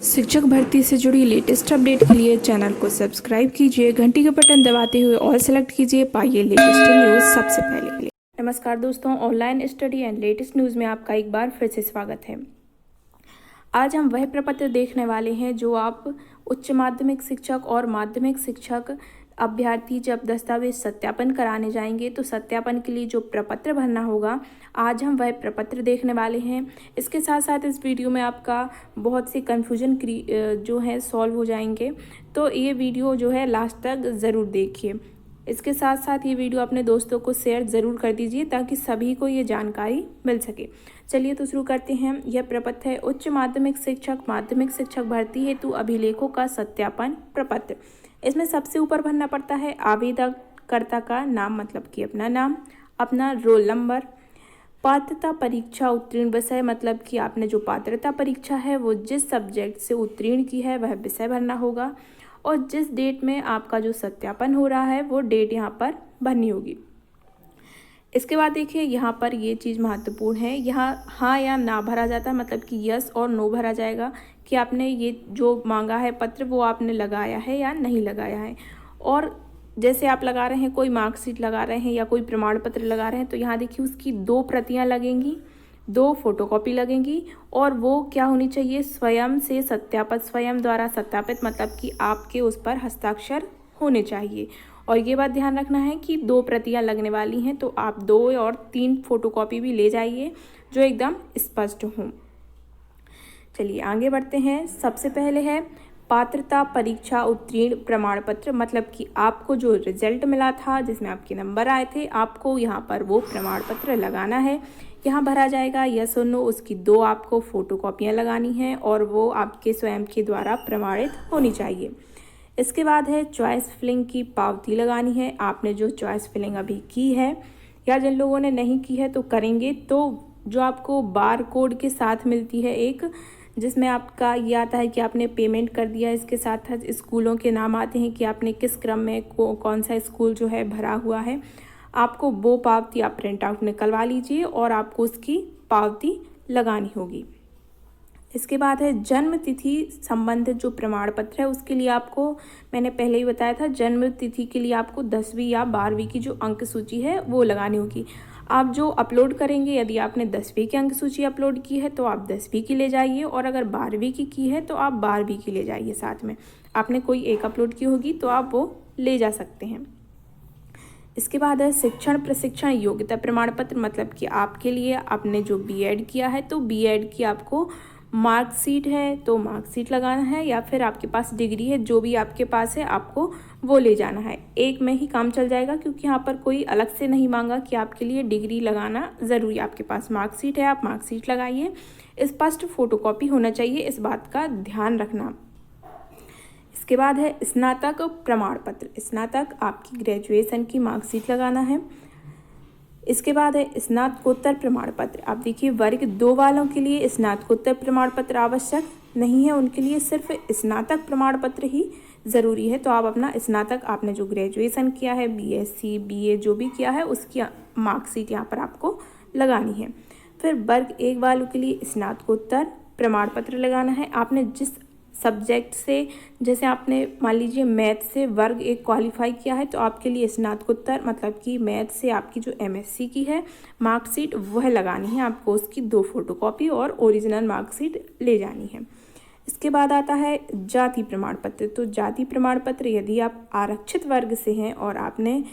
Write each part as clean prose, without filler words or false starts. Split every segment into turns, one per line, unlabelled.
शिक्षक भर्ती से जुड़ी लेटेस्ट अपडेट के लिए चैनल को सब्सक्राइब कीजिए, घंटी का बटन दबाते हुए ऑल सेलेक्ट कीजिए। पाइए लेटेस्ट न्यूज़ सबसे पहले। नमस्कार दोस्तों, online study and latest news में आपका एक बार फिर से स्वागत है। आज हम वह प्रपत्र देखने वाले हैं जो आप उच्च माध्यमिक शिक्षक और माध्यमिक शिक्षक अभ्यर्थी जब दस्तावेज सत्यापन कराने जाएंगे तो सत्यापन के लिए जो प्रपत्र भरना होगा, आज हम वह प्रपत्र देखने वाले हैं। इसके साथ साथ इस वीडियो में आपका बहुत से कन्फ्यूजन जो है सॉल्व हो जाएंगे, तो ये वीडियो जो है लास्ट तक ज़रूर देखिए। इसके साथ साथ ये वीडियो अपने दोस्तों को शेयर ज़रूर कर दीजिए ताकि सभी को ये जानकारी मिल सके। चलिए तो शुरू करते हैं। यह प्रपत्र है उच्च माध्यमिक शिक्षक भर्ती हेतु अभिलेखों का सत्यापन प्रपत्र। इसमें सबसे ऊपर भरना पड़ता है आवेदनकर्ता का नाम, मतलब कि अपना नाम, अपना रोल नंबर, पात्रता परीक्षा उत्तीर्ण विषय, मतलब कि आपने जो पात्रता परीक्षा है वो जिस सब्जेक्ट से उत्तीर्ण की है वह विषय भरना होगा, और जिस डेट में आपका जो सत्यापन हो रहा है वो डेट यहाँ पर भरनी होगी। इसके बाद देखिए यहाँ पर ये चीज़ महत्वपूर्ण है, यहाँ हाँ या ना भरा जाता है, मतलब कि यस और नो भरा जाएगा कि आपने ये जो मांगा है पत्र वो आपने लगाया है या नहीं लगाया है। और जैसे आप लगा रहे हैं, कोई मार्कशीट लगा रहे हैं या कोई प्रमाण पत्र लगा रहे हैं, तो यहाँ देखिए उसकी 2 प्रतियाँ लगेंगी, 2 फोटोकॉपी लगेंगी, और वो क्या होनी चाहिए, स्वयं से सत्यापित, स्वयं द्वारा सत्यापित, मतलब कि आपके उस पर हस्ताक्षर होने चाहिए। और ये बात ध्यान रखना है कि 2 प्रतियां लगने वाली हैं, तो आप 2 और 3 फोटोकॉपी भी ले जाइए जो एकदम स्पष्ट हों। चलिए आगे बढ़ते हैं। सबसे पहले है पात्रता परीक्षा उत्तीर्ण प्रमाण पत्र, मतलब कि आपको जो रिजल्ट मिला था जिसमें आपके नंबर आए थे, आपको यहाँ पर वो प्रमाण पत्र लगाना है। यहाँ भरा जाएगा यस और नो, उसकी 2 आपको फोटोकॉपियाँ लगानी हैं और वो आपके स्वयं के द्वारा प्रमाणित होनी चाहिए। इसके बाद है चॉइस फिलिंग की पावती लगानी है। आपने जो चॉइस फिलिंग अभी की है या जिन लोगों ने नहीं की है तो करेंगे, तो जो आपको बार कोड के साथ मिलती है एक, जिसमें आपका ये आता है कि आपने पेमेंट कर दिया, इसके साथ साथ स्कूलों के नाम आते हैं कि आपने किस क्रम में कौन सा स्कूल जो है भरा हुआ है। आपको वो पावती आप प्रिंट आउट निकलवा लीजिए और आपको उसकी पावती लगानी होगी। इसके बाद है जन्म तिथि संबंधित जो प्रमाण पत्र है उसके लिए आपको, मैंने पहले ही बताया था, जन्म तिथि के लिए आपको 10वीं या 12वीं की जो अंक सूची है वो लगानी होगी। आप जो अपलोड करेंगे, यदि आपने 10वीं की अंक सूची अपलोड की है तो आप 10वीं की ले जाइए, और अगर 12वीं की है तो आप 12वीं की ले जाइए। साथ में आपने कोई एक अपलोड की होगी तो आप वो ले जा सकते हैं। इसके बाद है शिक्षण प्रशिक्षण योग्यता प्रमाण पत्र, मतलब कि आपके लिए आपने जो बीएड किया है तो बीएड की आपको मार्कशीट है तो मार्कशीट लगाना है, या फिर आपके पास डिग्री है, जो भी आपके पास है आपको वो ले जाना है। एक में ही काम चल जाएगा क्योंकि यहाँ पर कोई अलग से नहीं मांगा कि आपके लिए डिग्री लगाना ज़रूरी। आपके पास मार्कशीट है, आप मार्कशीट लगाइए। स्पष्ट फोटोकॉपी होना चाहिए, इस बात का ध्यान रखना। इसके बाद है स्नातक प्रमाण पत्र, स्नातक आपकी ग्रेजुएशन की मार्कशीट लगाना है। इसके बाद है स्नातकोत्तर प्रमाण पत्र। आप देखिए वर्ग 2 वालों के लिए स्नातकोत्तर प्रमाण पत्र आवश्यक नहीं है, उनके लिए सिर्फ स्नातक प्रमाण पत्र ही ज़रूरी है। तो आप अपना स्नातक, आपने जो ग्रेजुएशन किया है, बीएससी बीए जो भी किया है, उसकी मार्कशीट यहाँ पर आपको लगानी है। फिर वर्ग 1 वालों के लिए स्नातकोत्तर प्रमाण पत्र लगाना है। आपने जिस सब्जेक्ट से, जैसे आपने मान लीजिए मैथ से वर्ग 1 क्वालिफाई किया है तो आपके लिए स्नातकोत्तर, मतलब कि मैथ से आपकी जो एमएससी की है मार्कशीट वह लगानी है। आपको उसकी 2 फोटोकॉपी और ओरिजिनल मार्कशीट ले जानी है। इसके बाद आता है जाति प्रमाण पत्र। तो जाति प्रमाण पत्र, यदि आप आरक्षित वर्ग से हैं और आपने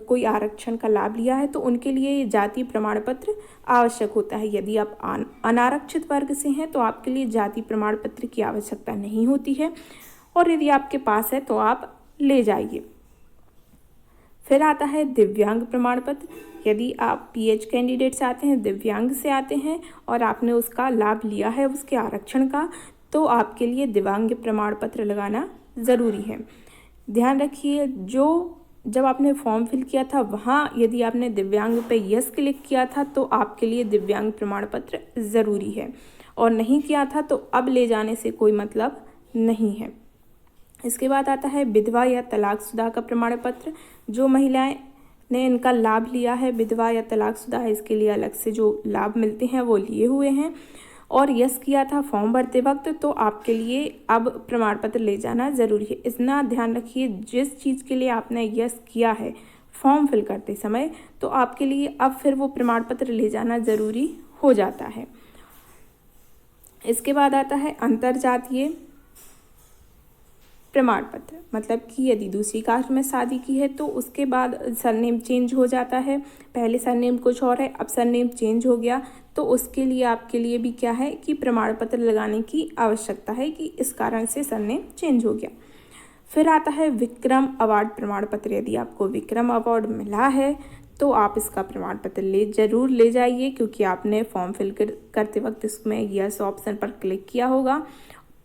कोई आरक्षण का लाभ लिया है तो उनके लिए जाति प्रमाण पत्र आवश्यक होता है। यदि आप अनारक्षित वर्ग से हैं तो आपके लिए जाति प्रमाण पत्र की आवश्यकता नहीं होती है, और यदि आपके पास है तो आप ले जाइए। फिर आता है दिव्यांग प्रमाण पत्र। यदि आप पीएच कैंडिडेट से आते हैं, दिव्यांग से आते हैं और आपने उसका लाभ लिया है उसके आरक्षण का, तो आपके लिए दिव्यांग प्रमाण पत्र लगाना ज़रूरी है। ध्यान रखिए, जब आपने फॉर्म फिल किया था वहाँ यदि आपने दिव्यांग पे यस क्लिक किया था तो आपके लिए दिव्यांग प्रमाण पत्र ज़रूरी है, और नहीं किया था तो अब ले जाने से कोई मतलब नहीं है। इसके बाद आता है विधवा या तलाकशुदा का प्रमाण पत्र। जो महिलाएं ने इनका लाभ लिया है, विधवा या तलाकशुदा है, इसके लिए अलग से जो लाभ मिलते हैं वो लिए हुए हैं। और यस किया था फॉर्म भरते वक्त, तो आपके लिए अब प्रमाण पत्र ले जाना ज़रूरी है। इतना ध्यान रखिए, जिस चीज़ के लिए आपने यस किया है फॉर्म फिल करते समय, तो आपके लिए अब फिर वो प्रमाण पत्र ले जाना ज़रूरी हो जाता है। इसके बाद आता है अंतरजातीय प्रमाण पत्र, मतलब कि यदि दूसरी कास्ट में शादी की है तो उसके बाद सरनेम चेंज हो जाता है। पहले सरनेम कुछ और है, अब सरनेम चेंज हो गया, तो उसके लिए आपके लिए भी क्या है कि प्रमाण पत्र लगाने की आवश्यकता है कि इस कारण से सरनेम चेंज हो गया। फिर आता है विक्रम अवार्ड प्रमाण पत्र। यदि आपको विक्रम अवार्ड मिला है तो आप इसका प्रमाण पत्र ज़रूर ले जाइए, क्योंकि आपने फॉर्म फिल करते वक्त इसमें यस ऑप्शन पर क्लिक किया होगा,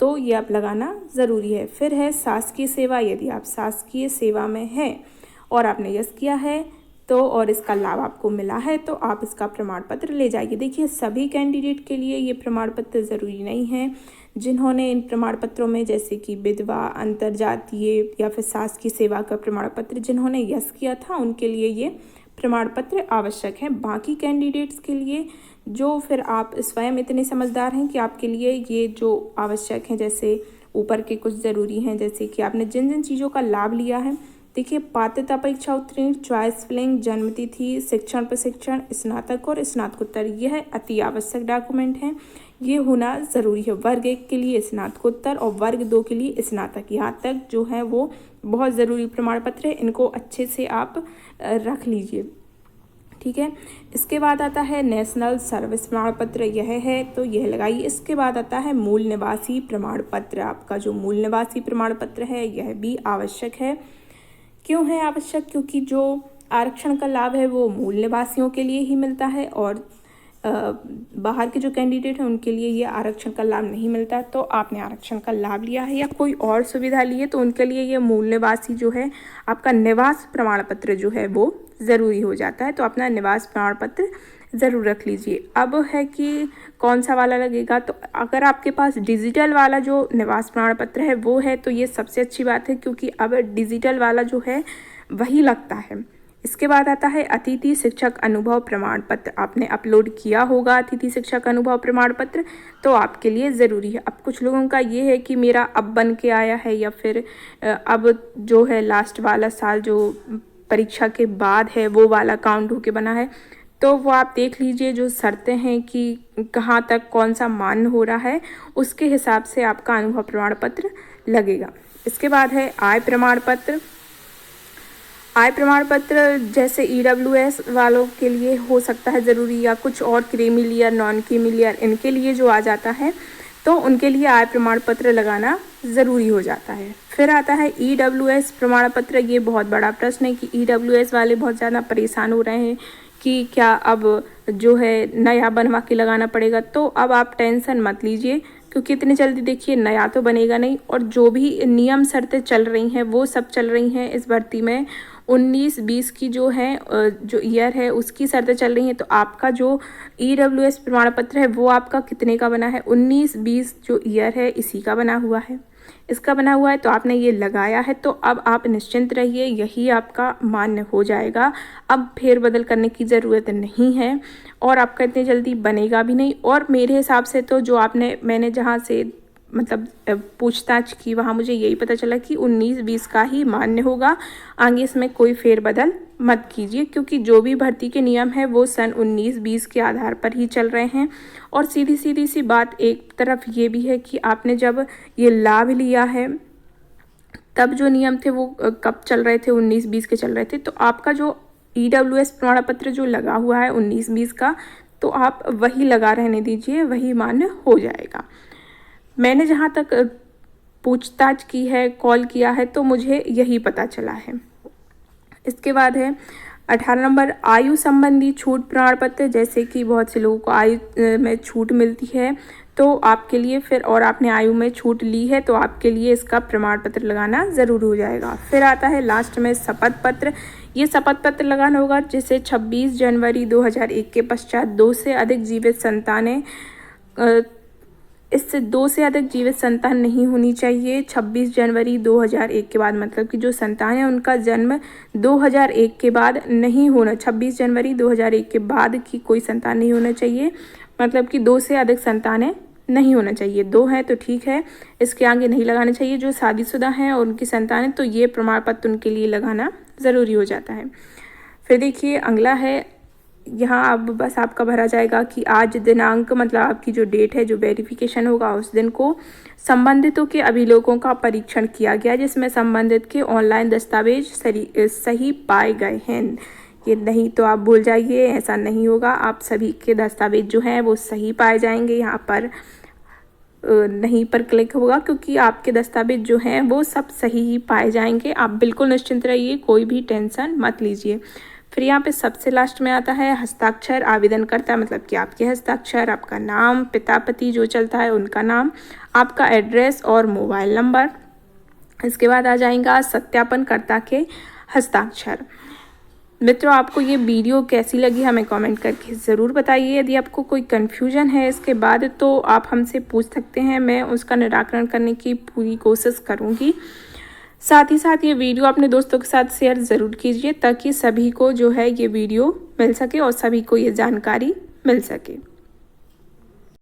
तो ये आप लगाना ज़रूरी है। फिर है शासकीय सेवा। यदि आप शासकीय सेवा में हैं और आपने यस किया है तो और इसका लाभ आपको मिला है, तो आप इसका प्रमाण पत्र ले जाइए। देखिए, सभी कैंडिडेट के लिए ये प्रमाण पत्र ज़रूरी नहीं है। जिन्होंने इन प्रमाण पत्रों में जैसे कि विधवा, अंतरजातीय या फिर शासकीय सेवा का प्रमाण पत्र जिन्होंने यस किया था, उनके लिए ये प्रमाण पत्र आवश्यक है। बाकी कैंडिडेट्स के लिए जो फिर आप स्वयं इतने समझदार हैं कि आपके लिए ये जो आवश्यक है, जैसे ऊपर के कुछ ज़रूरी हैं, जैसे कि आपने जिन जिन चीज़ों का लाभ लिया है। देखिए, पात्रता परीक्षा उत्तीर्ण, चॉइस फिलिंग, जन्म तिथि, शिक्षण प्रशिक्षण, स्नातक और स्नातकोत्तर, यह अति आवश्यक डॉक्यूमेंट हैं। ये होना ज़रूरी है। वर्ग 1 के लिए स्नातकोत्तर और वर्ग 2 के लिए स्नातक, यहाँ तक जो है वो बहुत ज़रूरी प्रमाण पत्र है। इनको अच्छे से आप रख लीजिए, ठीक है। इसके बाद आता है नेशनल सर्विस प्रमाण पत्र, यह है तो यह लगाइए। इसके बाद आता है मूल निवासी प्रमाण पत्र। आपका जो मूल निवासी प्रमाण पत्र है यह भी आवश्यक है। क्यों है आवश्यक? क्योंकि जो आरक्षण का लाभ है वो मूल निवासियों के लिए ही मिलता है और बाहर के जो कैंडिडेट हैं उनके लिए ये आरक्षण का लाभ नहीं मिलता। तो आपने आरक्षण का लाभ लिया है या कोई और सुविधा ली है तो उनके लिए ये मूल निवासी जो है आपका निवास प्रमाण पत्र जो है वो ज़रूरी हो जाता है। तो अपना निवास प्रमाण पत्र ज़रूर रख लीजिए। अब है कि कौन सा वाला लगेगा, तो अगर आपके पास डिजिटल वाला जो निवास प्रमाण पत्र है वो है तो ये सबसे अच्छी बात है, क्योंकि अब डिजिटल वाला जो है वही लगता है। इसके बाद आता है अतिथि शिक्षक अनुभव प्रमाण पत्र। आपने अपलोड किया होगा अतिथि शिक्षक अनुभव प्रमाण पत्र, तो आपके लिए ज़रूरी है। अब कुछ लोगों का ये है कि मेरा अब बन के आया है या फिर अब जो है लास्ट वाला साल जो परीक्षा के बाद है वो वाला काउंट होके बना है, तो वो आप देख लीजिए जो शर्तें हैं कि कहाँ तक कौन सा मान्य हो रहा है, उसके हिसाब से आपका अनुभव प्रमाण पत्र लगेगा। इसके बाद है आय प्रमाण पत्र। आय प्रमाण पत्र जैसे EWS वालों के लिए हो सकता है ज़रूरी, या कुछ और creamy layer, non creamy layer, इनके लिए जो आ जाता है तो उनके लिए आय प्रमाण पत्र लगाना ज़रूरी हो जाता है। फिर आता है EWS प्रमाण पत्र। ये बहुत बड़ा प्रश्न है कि EWS वाले बहुत ज़्यादा परेशान हो रहे हैं कि क्या अब जो है नया बनवा के लगाना पड़ेगा। तो अब आप टेंशन मत लीजिए, क्योंकि इतनी जल्दी देखिए नया तो बनेगा नहीं, और जो भी नियम शर्तें चल रही हैं वो सब चल रही हैं इस भर्ती में। 19-20 की जो है जो ईयर है उसकी शर्तें चल रही हैं। तो आपका जो EWS प्रमाण पत्र है वो आपका कितने का बना है? 19-20 जो ईयर है इसी का बना हुआ है, इसका बना हुआ है। तो आपने ये लगाया है तो अब आप निश्चिंत रहिए, यही आपका मान्य हो जाएगा। अब फेरबदल करने की ज़रूरत नहीं है और आपका इतनी जल्दी बनेगा भी नहीं। और मेरे हिसाब से तो जो मैंने जहाँ से मतलब पूछताछ की वहाँ मुझे यही पता चला कि 19-20 का ही मान्य होगा। आगे इसमें कोई फेरबदल मत कीजिए, क्योंकि जो भी भर्ती के नियम है वो सन 19-20 के आधार पर ही चल रहे हैं। और सीधी सी बात एक तरफ ये भी है कि आपने जब ये लाभ लिया है तब जो नियम थे वो कब चल रहे थे? 19-20 के चल रहे थे। तो आपका जो EWS प्रमाण पत्र जो लगा हुआ है 19-20 का, तो आप वही लगा रहने दीजिए, वही मान्य हो जाएगा। मैंने जहाँ तक पूछताछ की है, कॉल किया है, तो मुझे यही पता चला है। इसके बाद है 18 नंबर आयु संबंधी छूट प्रमाण पत्र। जैसे कि बहुत से लोगों को आयु में छूट मिलती है तो आपके लिए फिर, और आपने आयु में छूट ली है तो आपके लिए इसका प्रमाण पत्र लगाना ज़रूर हो जाएगा। फिर आता है लास्ट में शपथ पत्र। ये शपथ पत्र लगाना होगा जिसे 26 जनवरी 2001 के पश्चात 2 से अधिक जीवित संतानें, इससे 2 से अधिक जीवित संतान नहीं होनी चाहिए 26 जनवरी 2001 के बाद। मतलब कि जो संतान है उनका जन्म 2001 के बाद नहीं होना, 26 जनवरी 2001 के बाद की कोई संतान नहीं होना चाहिए। मतलब कि 2 से अधिक संतानें नहीं होना चाहिए। 2 है तो ठीक है, इसके आगे नहीं लगाना चाहिए। जो शादीशुदा हैं और उनकी संतानें, तो ये प्रमाण पत्र उनके लिए लगाना ज़रूरी हो जाता है। फिर देखिए अगला है, यहाँ अब बस आपका भरा जाएगा कि आज दिनांक, मतलब आपकी जो डेट है, जो वेरिफिकेशन होगा उस दिन को संबंधितों के अभिलेखों का परीक्षण किया गया जिसमें संबंधित के ऑनलाइन दस्तावेज सही पाए गए हैं। ये नहीं तो आप भूल जाइए, ऐसा नहीं होगा। आप सभी के दस्तावेज जो हैं वो सही पाए जाएंगे। यहाँ पर नहीं पर क्लिक होगा क्योंकि आपके दस्तावेज जो हैं वो सब सही ही पाए जाएंगे। आप बिल्कुल निश्चिंत रहिए, कोई भी टेंशन मत लीजिए। फिर यहाँ पे सबसे लास्ट में आता है हस्ताक्षर आवेदनकर्ता, मतलब कि आपके हस्ताक्षर, आपका नाम, पिता पति जो चलता है उनका नाम, आपका एड्रेस और मोबाइल नंबर। इसके बाद आ जाएगा सत्यापनकर्ता के हस्ताक्षर। मित्रों, आपको ये वीडियो कैसी लगी हमें कमेंट करके ज़रूर बताइए। यदि आपको कोई कन्फ्यूजन है इसके बाद तो आप हमसे पूछ सकते हैं, मैं उसका निराकरण करने की पूरी कोशिश करूँगी। साथ ही साथ ये वीडियो अपने दोस्तों के साथ शेयर ज़रूर कीजिए ताकि सभी को जो है ये वीडियो मिल सके और सभी को ये जानकारी मिल सके।